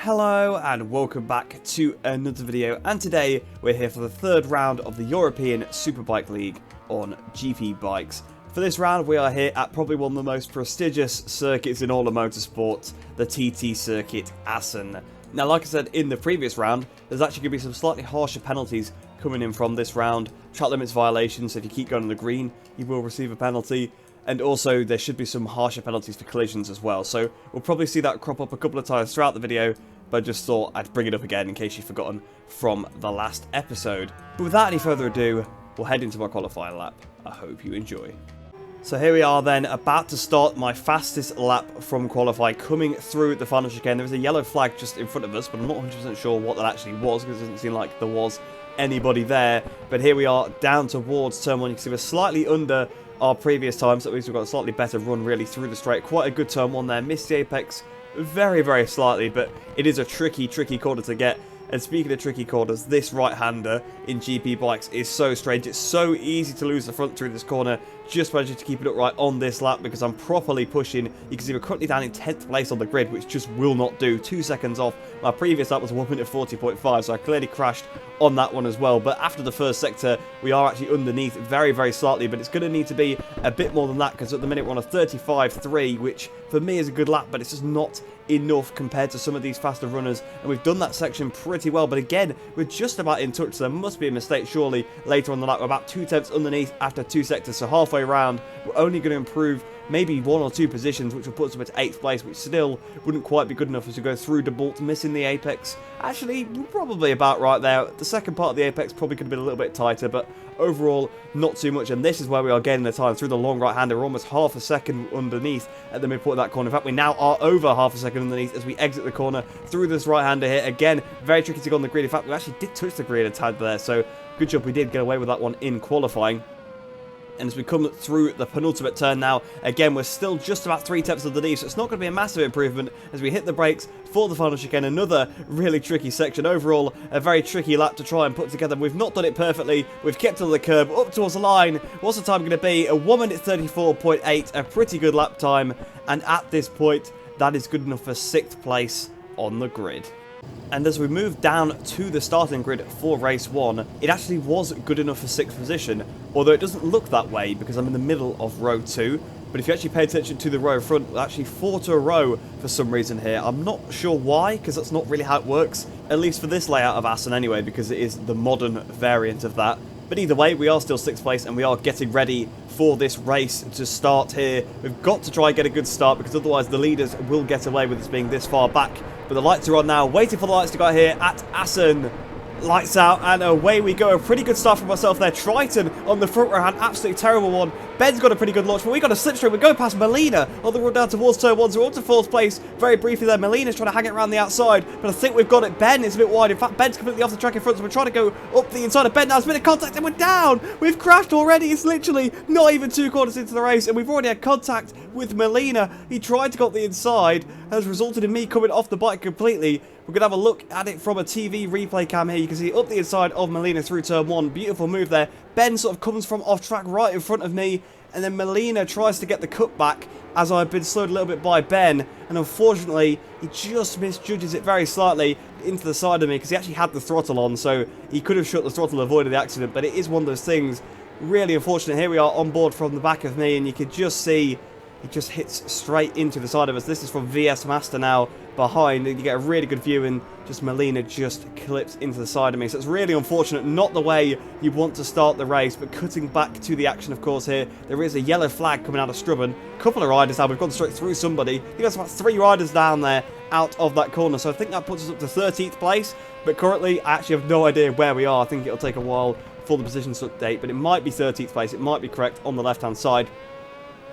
Hello and welcome back to another video, and today we're here for the third round of the European Superbike League on GP bikes. For this round we are here at probably one of the most prestigious circuits in all of motorsport, the TT circuit Assen. Now, like I said in the previous round, there's actually going to be some slightly harsher penalties coming in from this round. Track limits violations, so if you keep going on the green you will receive a penalty. And also, there should be some harsher penalties for collisions as well. So, we'll probably see that crop up a couple of times throughout the video. But I just thought I'd bring it up again in case you've forgotten from the last episode. But without any further ado, we'll head into my qualifying lap. I hope you enjoy. So here we are then, about to start my fastest lap from qualify, coming through the final chicane. There was a yellow flag just in front of us, but I'm not 100% sure what that actually was, because it doesn't seem like there was anybody there. But here we are, down towards turn 1. You can see we're slightly under our previous times, so at least we've got a slightly better run really through the straight. Quite a good turn 1 there, missed the apex very, very slightly, but it is a tricky corner to get. And speaking of tricky corners, this right-hander in GP bikes is so strange. It's so easy to lose the front through this corner. Just managing to keep it upright on this lap because I'm properly pushing. You can see we're currently down in 10th place on the grid, which just will not do. 2 seconds off. My previous lap was 1 minute 40.5, so I clearly crashed on that one as well. But after the first sector, we are actually underneath very, very slightly. But it's going to need to be a bit more than that, because at the minute we're on a 35.3, which for me is a good lap, but it's just not enough compared to some of these faster runners. And we've done that section pretty well, but again, we're just about in touch, so there must be a mistake surely later on the lap. We're about 2 tenths underneath after 2 sectors, so halfway around we're only going to improve maybe 1 or 2 positions, which will put us up at 8th place, which still wouldn't quite be good enough as we go through the bolt, missing the apex. Actually, probably about right there. The second part of the apex probably could have been a little bit tighter, but overall, not too much. And this is where we are gaining the time through the long right-hander. We're almost half a second underneath at the midpoint of that corner. In fact, we now are over half a second underneath as we exit the corner through this right-hander here. Again, very tricky to go on the grid. In fact, we actually did touch the grid a tad there, so good job we did get away with that one in qualifying. And as we come through the penultimate turn now, again, we're still just about 3 tenths underneath, so it's not going to be a massive improvement as we hit the brakes for the final chicane. Another really tricky section. Overall, a very tricky lap to try and put together. We've not done it perfectly. We've kept to the curb, up towards the line. What's the time going to be? A 1 minute 34.8, a pretty good lap time. And at this point, that is good enough for 6th place on the grid. And as we move down to the starting grid for race 1, it actually was good enough for 6th position, although it doesn't look that way because I'm in the middle of row 2. But if you actually pay attention to the row front, we're actually 4 to a row for some reason here. I'm not sure why, because that's not really how it works, at least for this layout of Assen anyway, because it is the modern variant of that. But either way, we are still 6th place and we are getting ready for this race to start here. We've got to try and get a good start, because otherwise the leaders will get away with us being this far back. But the lights are on now, waiting for the lights to go out here at Assen. Lights out, and away we go. A pretty good start for myself there. Triton on the front row had an absolutely terrible one. Ben's got a pretty good launch, but we got a slipstream. We go past Melina on the run down towards turn 1, so we're up to 4th place very briefly there. Melina's trying to hang it around the outside, but I think we've got it. Ben is a bit wide. In fact, Ben's completely off the track in front, so we're trying to go up the inside of Ben now. There's been a contact and we're down. We've crashed already. It's literally not even 2 quarters into the race, and we've already had contact with Melina. He tried to go up the inside, has resulted in me coming off the bike completely. We're going to have a look at it from a TV replay cam here. You can see up the inside of Melina through turn 1. Beautiful move there. Ben sort of comes from off track right in front of me, and then Melina tries to get the cut back as I've been slowed a little bit by Ben, and unfortunately he just misjudges it very slightly into the side of me, because he actually had the throttle on, so he could have shut the throttle and avoided the accident. But it is one of those things, really unfortunate. Here we are on board from the back of me, and you can just see it just hits straight into the side of us. This is from VS Master now behind, and you get a really good view, and just Melina just clips into the side of me. So it's really unfortunate, not the way you want to start the race. But cutting back to the action, of course, here, there is a yellow flag coming out of Strubben. A couple of riders now, we've gone straight through somebody. I think that's about 3 riders down there out of that corner, so I think that puts us up to 13th place. But currently, I actually have no idea where we are. I think it'll take a while for the positions to update, but it might be 13th place. It might be correct on the left-hand side.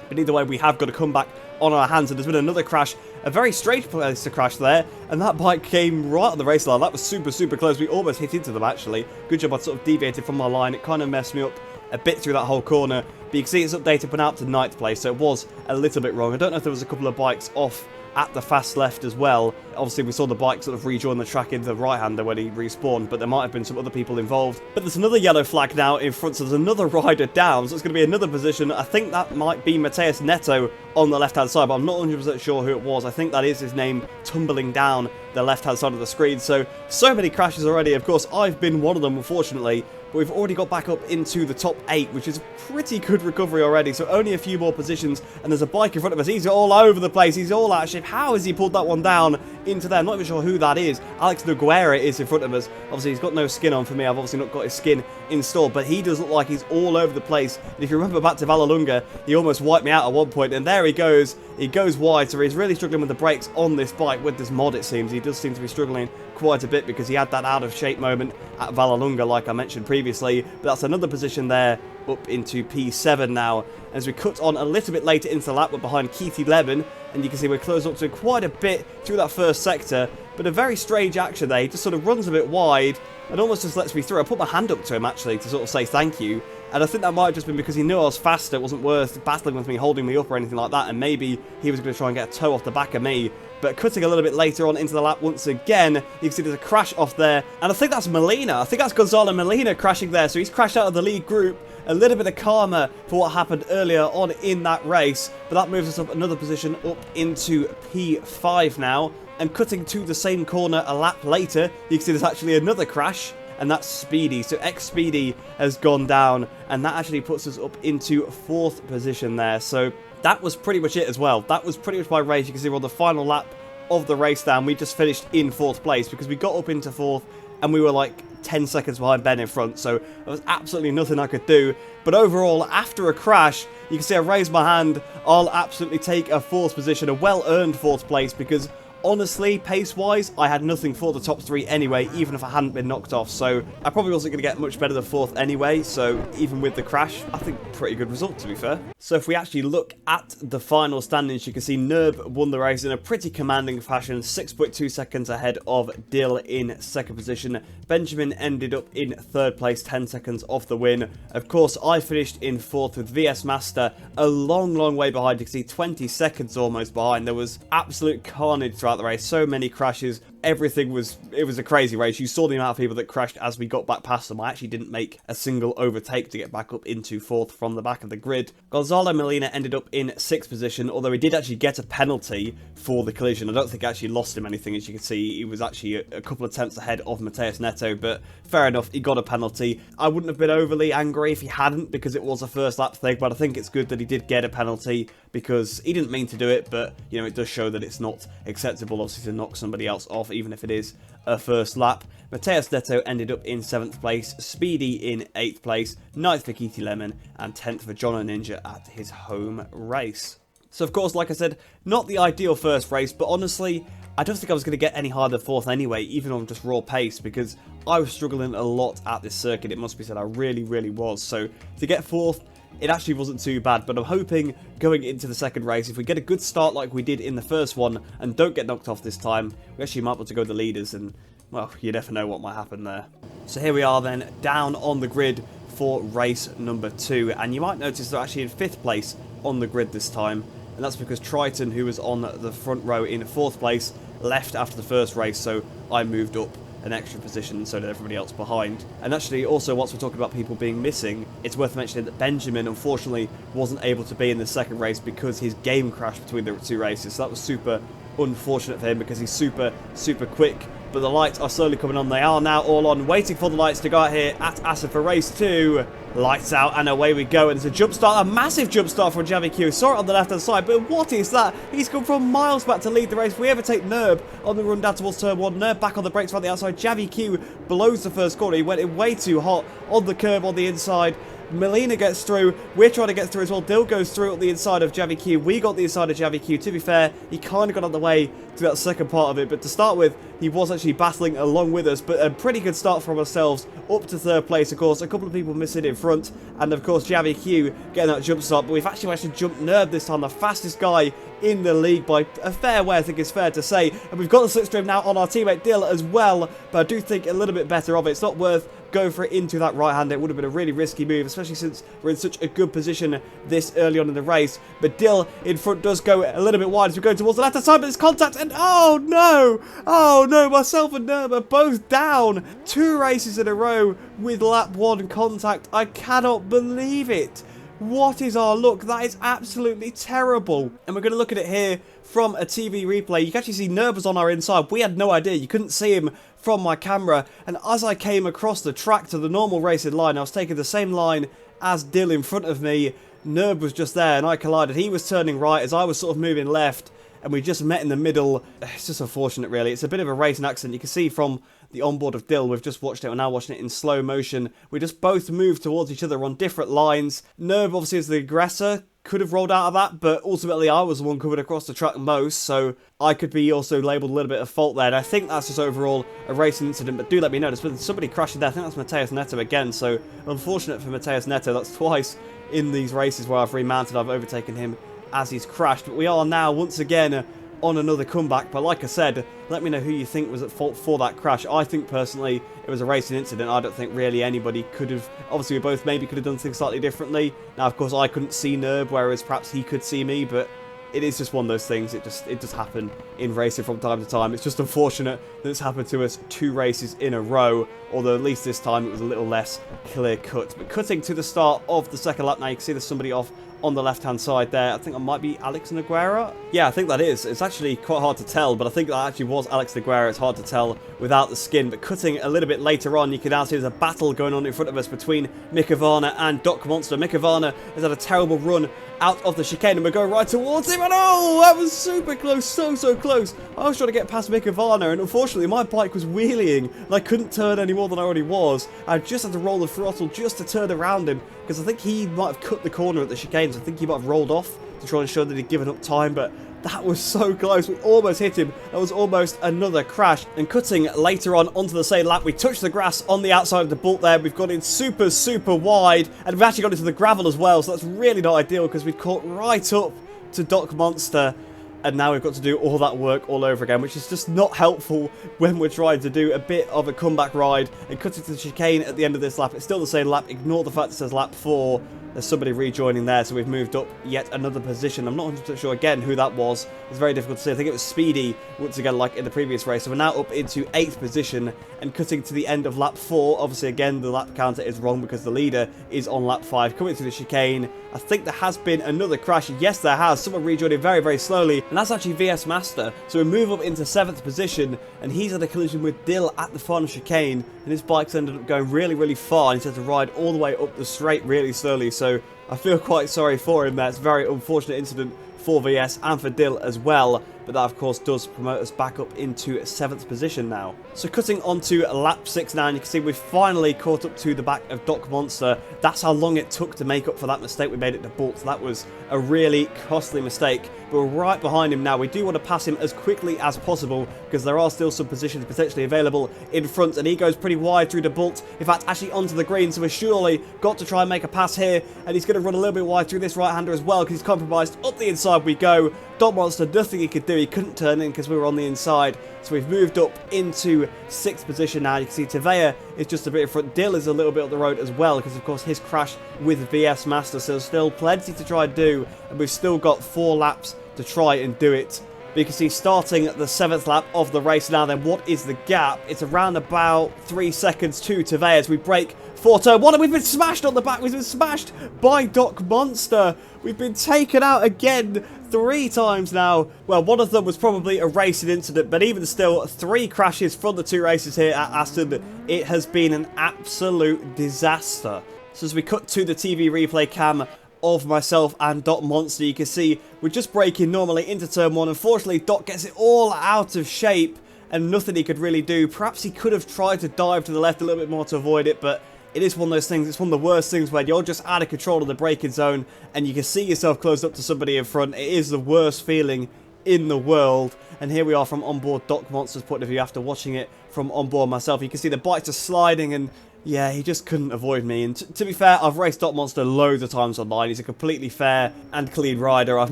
But either way, we have got to come back on our hands, and there's been another crash, a very strange place to crash there, and that bike came right on the race line. That was super close. We almost hit into them, actually. Good job I sort of deviated from my line. It kind of messed me up a bit through that whole corner, but you can see it's updated, but now up to 9th place, so it was a little bit wrong. I don't know if there was a couple of bikes off at the fast left as well. Obviously, we saw the bike sort of rejoin the track in the right-hander when he respawned, but there might have been some other people involved. But there's another yellow flag now in front, so there's another rider down, so it's going to be another position. I think that might be Matheus Neto on the left-hand side, but I'm not 100% sure who it was. I think that is his name tumbling down the left-hand side of the screen. So many crashes already. Of course, I've been one of them, unfortunately, but we've already got back up into the top 8, which is a pretty good recovery already. So only a few more positions, and there's a bike in front of us. He's all over the place. He's all out of shape. How has he pulled that one down into there? I'm not even sure who that is. Alex Nogueira is in front of us. Obviously, he's got no skin on for me. I've obviously not got his skin installed, but he does look like he's all over the place. And if you remember back to Vallelunga, he almost wiped me out at one point, and there he goes. He goes wide, so he's really struggling with the brakes on this bike, with this mod, it seems. He does seem to be struggling quite a bit because he had that out of shape moment at Vallelunga, like I mentioned previously. But that's another position there, up into P7 now. As we cut on a little bit later into the lap, we're behind Keith 11, and you can see we're close up to quite a bit through that first sector. But a very strange action there. He just sort of runs a bit wide and almost just lets me through. I put my hand up to him, actually, to sort of say thank you. And I think that might have just been because he knew I was faster. It wasn't worth battling with me, holding me up or anything like that. And maybe he was going to try and get a toe off the back of me. But cutting a little bit later on into the lap once again, you can see there's a crash off there. And I think that's Molina. I think that's Gonzalo Molina crashing there. So he's crashed out of the lead group. A little bit of karma for what happened earlier on in that race. But that moves us up another position up into P5 now. And cutting to the same corner a lap later, you can see there's actually another crash. And that's Speedy. So X-Speedy has gone down, and that actually puts us up into 4th position there. So that was pretty much it as well. That was pretty much my race. You can see we're on the final lap of the race down. We just finished in 4th place because we got up into 4th, and we were like 10 seconds behind Ben in front. So there was absolutely nothing I could do. But overall, after a crash, you can see I raised my hand. I'll absolutely take a 4th position, a well-earned 4th place, because honestly, pace-wise, I had nothing for the top 3 anyway, even if I hadn't been knocked off. So I probably wasn't going to get much better than 4th anyway. So even with the crash, I think pretty good result, to be fair. So if we actually look at the final standings, you can see Nerb won the race in a pretty commanding fashion, 6.2 seconds ahead of Dill in 2nd position. Benjamin ended up in 3rd place, 10 seconds off the win. Of course, I finished in 4th with VS Master, a long, long way behind. You can see 20 seconds almost behind. There was absolute carnage throughout the race, so many crashes. Everything was, it was a crazy race. You saw the amount of people that crashed as we got back past them. I actually didn't make a single overtake to get back up into 4th from the back of the grid. Gonzalo Molina ended up in 6th position, although he did actually get a penalty for the collision. I don't think I actually lost him anything. As you can see, he was actually a couple of tenths ahead of Matheus Neto, but fair enough, he got a penalty. I wouldn't have been overly angry if he hadn't, because it was a first lap thing, but I think it's good that he did get a penalty, because he didn't mean to do it, but, you know, it does show that it's not acceptable, obviously, to knock somebody else off, even if it is a first lap. Matheus Neto ended up in 7th place, Speedy in 8th place, 9th for Keithy Lemon, and 10th for John Ninja at his home race. So, of course, like I said, not the ideal first race, but honestly, I don't think I was going to get any higher than 4th anyway, even on just raw pace, because I was struggling a lot at this circuit, it must be said. I really, really was. So, to get 4th, it actually wasn't too bad, but I'm hoping going into the second race, if we get a good start like we did in the first one and don't get knocked off this time, we actually might be able to go the leaders, and, well, you never know what might happen there. So here we are then, down on the grid for race number 2, and you might notice they're actually in 5th place on the grid this time, and that's because Triton, who was on the front row in 4th place, left after the first race, so I moved up an extra position, and so did everybody else behind. And actually, also, whilst we're talking about people being missing, it's worth mentioning that Benjamin, unfortunately, wasn't able to be in the second race because his game crashed between the 2 races, so that was super unfortunate for him, because he's super, super quick. But the lights are slowly coming on. They are now all on, waiting for the lights to go out here at Assen for race 2. Lights out, and away we go. And it's a jump start, a massive jump start from Javiliyors. Saw it on the left-hand side, but what is that? He's come from miles back to lead the race. If we ever take Nerb on the run down towards turn 1, Nerb back on the brakes right the outside. Javiliyors blows the first corner. He went in way too hot on the curb on the inside. Molina gets through. We're trying to get through as well. Dill goes through at the inside of Javiliyors. We got the inside of Javiliyors. To be fair, he kind of got on the way to that second part of it. But to start with, he was actually battling along with us. But a pretty good start from ourselves up to 3rd place. Of course, a couple of people missing in front. And of course, Javiliyors getting that jump start. But we've actually managed to jump Nerb this time. The fastest guy in the league by a fair way, I think it's fair to say. And we've got the slipstream now on our teammate Dill as well. But I do think a little bit better of it. It's not worth go for it into that right-hander. It would have been a really risky move, especially since we're in such a good position this early on in the race. But Dill in front does go a little bit wide as we go towards the left-hand side, but there's contact, and oh no, myself and Nerb are both down. 2 races in a row with lap 1 contact. I cannot believe it. What is our luck? That is absolutely terrible. And we're going to look at it here from a TV replay. You can actually see Nerb was on our inside. We had no idea. You couldn't see him from my camera. And as I came across the track to the normal racing line, I was taking the same line as Dill in front of me. Nerb was just there and I collided. He was turning right as I was sort of moving left. And we just met in the middle. It's just unfortunate, really. It's a bit of a racing accident. You can see from the onboard of Dill, we've just watched it. We're now watching it in slow motion. We just both moved towards each other on different lines. Nerb, obviously, as the aggressor, could have rolled out of that, but ultimately I was the one coming across the track most, so I could be also labelled a little bit of fault there. And I think that's just overall a racing incident, but do let me know. There's been somebody crashing there. I think that's Mateus Neto again, so unfortunate for Mateus Neto. That's twice in these races where I've remounted, I've overtaken him as he's crashed. But we are now, once again, on another comeback. But like I said, let me know who you think was at fault for that crash. I think personally it was a racing incident. I don't think really anybody could have, obviously we both maybe could have done things slightly differently. Now of course I couldn't see Nerb, whereas perhaps he could see me, but it is just one of those things. It just happened in racing from time to time. It's just unfortunate that it's happened to us 2 races in a row, although at least this time it was a little less clear cut. But cutting to the start of the second lap now, you can see there's somebody off on the left-hand side there. I think that might be Alex Nogueira. Yeah, I think that is. It's actually quite hard to tell, but I think that actually was Alex Nogueira. It's hard to tell without the skin. But cutting a little bit later on, you can now see there's a battle going on in front of us between Mick Ivana and Doc Monster. Mick Ivana has had a terrible run out of the chicane, and we're going right towards him, and oh, that was super close, so close. I was trying to get past Mick Ivana, and unfortunately my bike was wheeling, and I couldn't turn any more than I already was. I just had to roll the throttle just to turn around him, because I think he might have cut the corner at the chicane, so I think he might have rolled off to try and show that he'd given up time, but that was so close. We almost hit him. That was almost another crash. And cutting later on onto the same lap, we touched the grass on the outside of the bolt there. We've gone in super wide, and we've actually got into the gravel as well, so that's really not ideal because we've caught right up to Doc Monster. And now we've got to do all that work all over again, which is just not helpful when we're trying to do a bit of a comeback ride and cutting to the chicane at the end of this lap. It's still the same lap. Ignore the fact it says lap 4. There's somebody rejoining there, so we've moved up yet another position. I'm not 100% sure again who that was. It's very difficult to say. I think it was Speedy once again, like in the previous race. So we're now up into 8th position and cutting to the end of lap 4. Obviously, again, the lap counter is wrong because the leader is on lap 5. Coming to the chicane, I think there has been another crash. Yes, there has. Someone rejoining very slowly, and that's actually VS Master. So we move up into 7th position, and he's had a collision with Dill at the final chicane, and his bike's ended up going really far, and he's had to ride all the way up the straight really slowly. So I feel quite sorry for him there. It's a very unfortunate incident for VS and for Dill as well, but that of course does promote us back up into 7th position now. So cutting onto lap 6 now, and you can see we've finally caught up to the back of Doc Monster. That's how long it took to make up for that mistake we made at the bolt. So that was a really costly mistake, but we're right behind him now. We do want to pass him as quickly as possible because there are still some positions potentially available in front, and he goes pretty wide through the bolt, in fact actually onto the green, so we've surely got to try and make a pass here, and he's going to run a little bit wide through this right-hander as well because he's compromised. Up the inside we go. Doc Monster, nothing he could do. He couldn't turn in because we were on the inside. So we've moved up into 6th position now. You can see Tavea is just a bit in front. Dill is a little bit up the road as well because, of course, his crash with VS Master. So there's still plenty to try and do. And we've still got 4 laps to try and do it. But you can see starting at the 7th lap of the race now, then what is the gap? It's around about 3 seconds to Tavea as we break for turn 1, and we've been smashed on the back. We've been smashed by Doc Monster. We've been taken out again 3 times now. Well, one of them was probably a racing incident, but even still, 3 crashes from the 2 races here at Assen. It has been an absolute disaster. So as we cut to the TV replay cam of myself and Doc Monster, you can see we're just braking normally into turn 1. Unfortunately, Doc gets it all out of shape and nothing he could really do. Perhaps he could have tried to dive to the left a little bit more to avoid it, but it is one of those things. It's one of the worst things where you're just out of control of the braking zone and you can see yourself close up to somebody in front. It is the worst feeling in the world. And here we are from onboard Doc Monster's point of view after watching it from onboard myself. You can see the bikes are sliding, and yeah, he just couldn't avoid me. And to be fair, I've raced Doc Monster loads of times online. He's a completely fair and clean rider. I've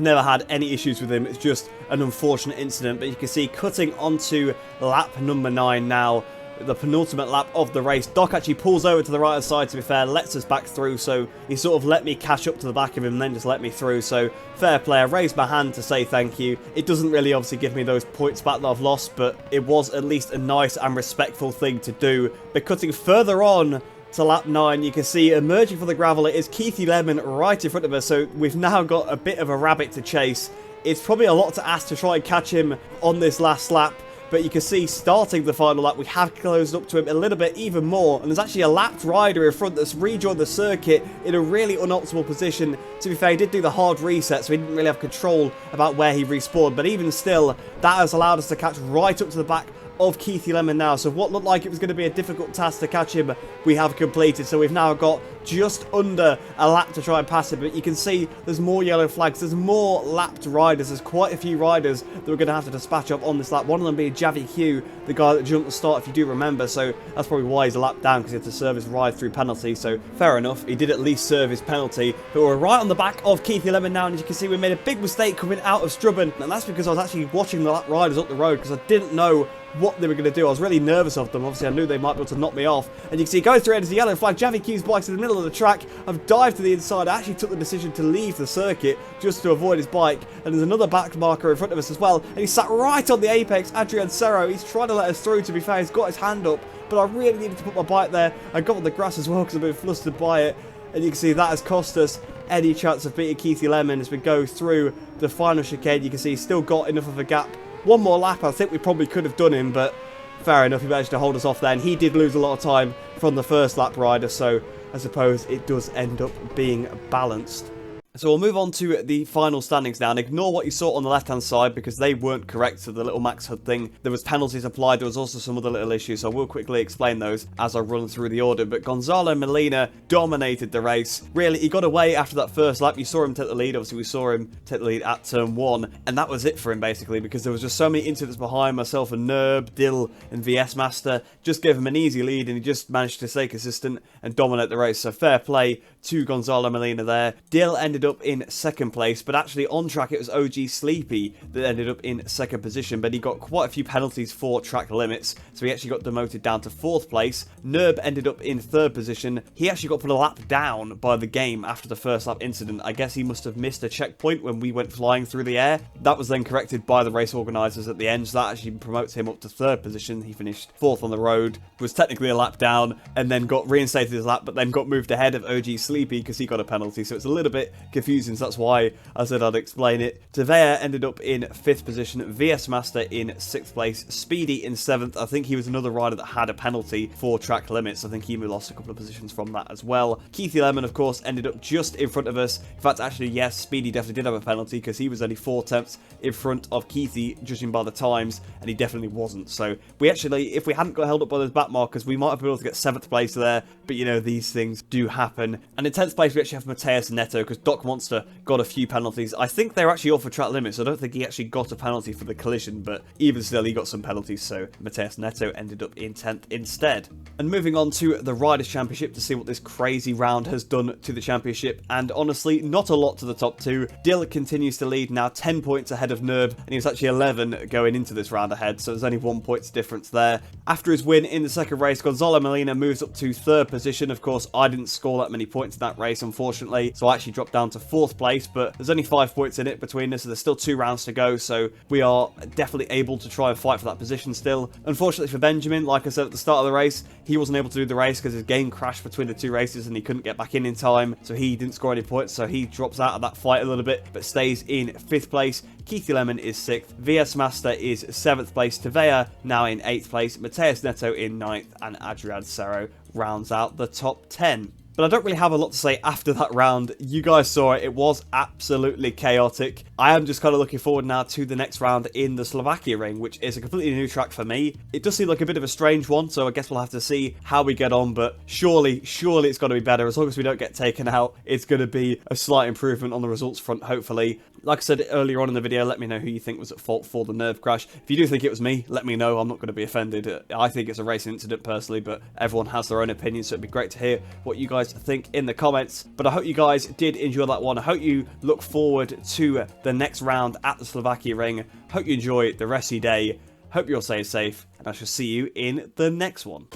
never had any issues with him. It's just an unfortunate incident. But you can see cutting onto lap number 9 now, the penultimate lap of the race. Doc actually pulls over to the right side, to be fair, lets us back through, so he sort of let me catch up to the back of him and then just let me through, so fair play. I raised my hand to say thank you. It doesn't really obviously give me those points back that I've lost, but it was at least a nice and respectful thing to do. But cutting further on to lap 9, you can see emerging from the gravel, it is Keithy Lemon right in front of us, so we've now got a bit of a rabbit to chase. It's probably a lot to ask to try and catch him on this last lap, but you can see starting the final lap, we have closed up to him a little bit even more, and there's actually a lapped rider in front that's rejoined the circuit in a really unoptimal position. To be fair, he did do the hard reset, so he didn't really have control about where he respawned, but even still, that has allowed us to catch right up to the back of Keithy Lemon now. So what looked like it was going to be a difficult task to catch him, we have completed. So we've now got just under a lap to try and pass him. But you can see there's more yellow flags. There's more lapped riders. There's quite a few riders that we're going to have to dispatch up on this lap. One of them being Javiliyors, the guy that jumped the start, if you do remember. So that's probably why he's a lap down, because he had to serve his ride through penalty. So fair enough. He did at least serve his penalty. But we're right on the back of Keithy Lemon now. And as you can see, we made a big mistake coming out of Strubben. And that's because I was actually watching the lap riders up the road, because I didn't know what they were going to do. I was really nervous of them. Obviously, I knew they might be able to knock me off. And you can see, going through as the yellow flag, Javiliyors' bike's in the middle of the track. I've dived to the inside. I actually took the decision to leave the circuit just to avoid his bike. And there's another back marker in front of us as well. And he sat right on the apex, Adrian Serro. He's trying to let us through, to be fair. He's got his hand up. But I really needed to put my bike there. I got on the grass as well because I've been flustered by it. And you can see that has cost us any chance of beating Keithy Lemon as we go through the final chicane. You can see he's still got enough of a gap. One more lap, I think we probably could have done him, but fair enough, he managed to hold us off there, and he did lose a lot of time from the first lap rider, so I suppose it does end up being balanced. So we'll move on to the final standings now, and ignore what you saw on the left-hand side because they weren't correct to the little Max HUD thing. There was penalties applied, there was also some other little issues, so I will quickly explain those as I run through the order. But Gonzalo Molina dominated the race. Really, he got away after that first lap. You saw him take the lead. Obviously, we saw him take the lead at turn 1, and that was it for him, basically, because there was just so many incidents behind. Myself and Nerb, Dill, and VS Master just gave him an easy lead, and he just managed to stay consistent and dominate the race. So fair play to Gonzalo Molina there. Dill ended up in second place, but actually on track it was OG Sleepy that ended up in second position, but he got quite a few penalties for track limits, so he actually got demoted down to fourth place. Nerb ended up in third position. He actually got put a lap down by the game after the first lap incident. I guess he must have missed a checkpoint when we went flying through the air. That was then corrected by the race organisers at the end, so that actually promotes him up to third position. He finished fourth on the road, was technically a lap down, and then got reinstated his lap, but then got moved ahead of OG Sleepy because he got a penalty, so it's a little bit confusing, so that's why I said I'd explain it. Tavea ended up in 5th position, VS Master in 6th place, Speedy in 7th. I think he was another rider that had a penalty for track limits. I think he lost a couple of positions from that as well. Keithy Lemon, of course, ended up just in front of us. In fact, actually, yes, Speedy definitely did have a penalty because he was only 4 tenths in front of Keithy, judging by the times, and he definitely wasn't. So we actually, if we hadn't got held up by those back markers, we might have been able to get 7th place there, but you know, these things do happen. And in 10th place, we actually have Mateus Neto because Doc Monster got a few penalties. I think they're actually all for track limits. I don't think he actually got a penalty for the collision, but even still, he got some penalties, so Mateus Neto ended up in 10th instead. And moving on to the Riders' Championship to see what this crazy round has done to the championship, and honestly, not a lot to the top 2. Dill continues to lead, now 10 points ahead of Nerb, and he was actually 11 going into this round ahead, so there's only 1 point difference there. After his win in the second race, Gonzalo Molina moves up to 3rd position. Of course, I didn't score that many points in that race, unfortunately, so I actually dropped down to 4th place, but there's only 5 points in it between us, so there's still 2 rounds to go, so we are definitely able to try and fight for that position still. Unfortunately for Benjamin, like I said at the start of the race, he wasn't able to do the race because his game crashed between the 2 races and he couldn't get back in time, so he didn't score any points, so he drops out of that fight a little bit, but stays in 5th place. Keithy Lemon is 6th, VS Master is 7th place, Tavea now in 8th place, Mateus Neto in 9th, and Adrian Serro rounds out the top 10. But I don't really have a lot to say after that round. You guys saw it. It was absolutely chaotic. I am just kind of looking forward now to the next round in the Slovakia ring, which is a completely new track for me. It does seem like a bit of a strange one, so I guess we'll have to see how we get on. But surely it's got to be better. As long as we don't get taken out, it's going to be a slight improvement on the results front, hopefully. Like I said earlier on in the video, let me know who you think was at fault for the nerve crash. If you do think it was me, let me know. I'm not going to be offended. I think it's a racing incident personally, but everyone has their own opinion, so it'd be great to hear what you guys think in the comments. But I hope you guys did enjoy that one. I hope you look forward to the next round at the Slovakia ring. Hope you enjoy the rest of your day, Hope you'll stay safe, and I shall see you in the next one.